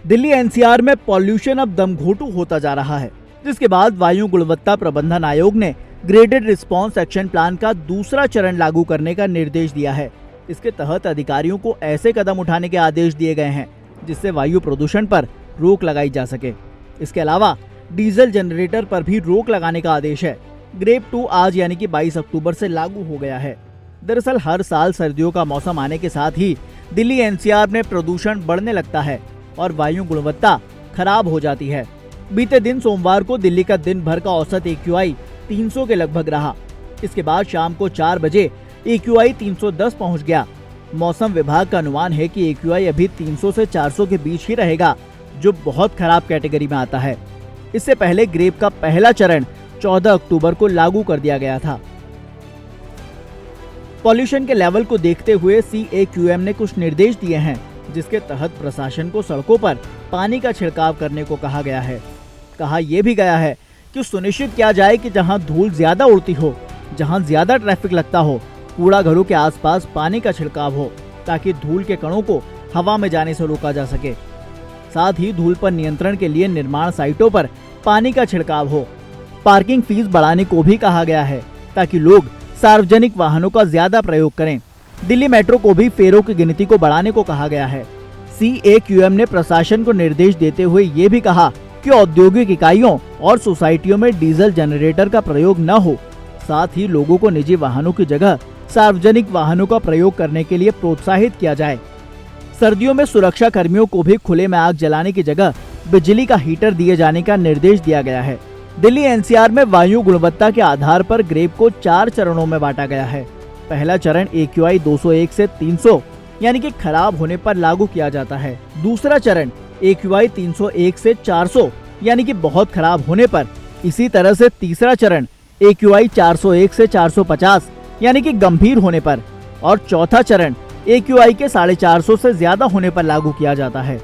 Delhi NCR में pollution अब दमघोंटू होता जा रहा है, जिसके बाद वायु गुणवत्ता प्रबंधन आयोग ने ग्रेडेड रिस्पांस एक्शन प्लान का दूसरा चरण लागू करने का निर्देश दिया है। इसके तहत अधिकारियों को ऐसे कदम उठाने के आदेश दिए गए हैं जिससे वायु प्रदूषण पर रोक लगाई जा सके। इसके अलावा डीजल जनरेटर पर भी रोक लगाने का आदेश है। ग्रेड 2 आज यानी कि 22 अक्टूबर से लागू हो गया है। दरअसल हर साल सर्दियों का मौसम आने के साथ ही दिल्ली एनसीआर में प्रदूषण बढ़ने लगता है और वायु गुणवत्ता खराब हो जाती है। बीते दिन सोमवार को दिल्ली का दिन भर का औसत AQI 300 के लगभग रहा। इसके बाद शाम को 4 बजे AQI 310 पहुंच गया। मौसम विभाग का अनुमान है कि AQI अभी 300 से 400 के बीच ही रहेगा, जो बहुत खराब कैटेगरी में आता है। इससे पहले ग्रेड का पहला चरण 14 अक्टूबर को लागू कर दिया गया था। पॉल्यूशन के लेवल को देखते हुए CAQM ने कुछ निर्देश दिए हैं, जिसके तहत प्रशासन को सड़कों पर पानी का छिड़काव करने को कहा गया है। कहा यह भी गया है कि सुनिश्चित किया जाए कि जहां धूल ज्यादा उड़ती हो, जहां ज्यादा ट्रैफिक लगता हो, कूड़ा घरों के आसपास पानी का छिड़काव हो, ताकि धूल के कणों को हवा में जाने से रोका जा सके। साथ ही धूल पर नियंत्रण के लिए निर्माण साइटों पर पानी का छिड़काव हो। पार्किंग फीस बढ़ाने को भी कहा गया है, ताकि लोग सार्वजनिक वाहनों का ज्यादा प्रयोग करें। दिल्ली मेट्रो को भी फेरों की गिनती को बढ़ाने को कहा गया है। CAQM ने प्रशासन को निर्देश देते हुए ये भी कहा कि औद्योगिक इकाइयों और सोसाइटियों में डीजल जनरेटर का प्रयोग न हो। साथ ही लोगों को निजी वाहनों की जगह सार्वजनिक वाहनों का प्रयोग करने के लिए प्रोत्साहित किया जाए। सर्दियों में सुरक्षा कर्मियों को भी खुले में आग जलाने की जगह बिजली का हीटर दिए जाने का निर्देश दिया गया है। दिल्ली एनसीआर में वायु गुणवत्ता के आधार पर ग्रेड को 4 चरणों में बांटा गया है। पहला चरण AQI 201 से 300 यानी कि खराब होने पर लागू किया जाता है। दूसरा चरण AQI 301 से 400 यानी कि बहुत खराब होने पर। इसी तरह से तीसरा चरण AQI 401 से 450 यानी कि गंभीर होने पर, और चौथा चरण AQI के 450 से ज्यादा होने पर लागू किया जाता है।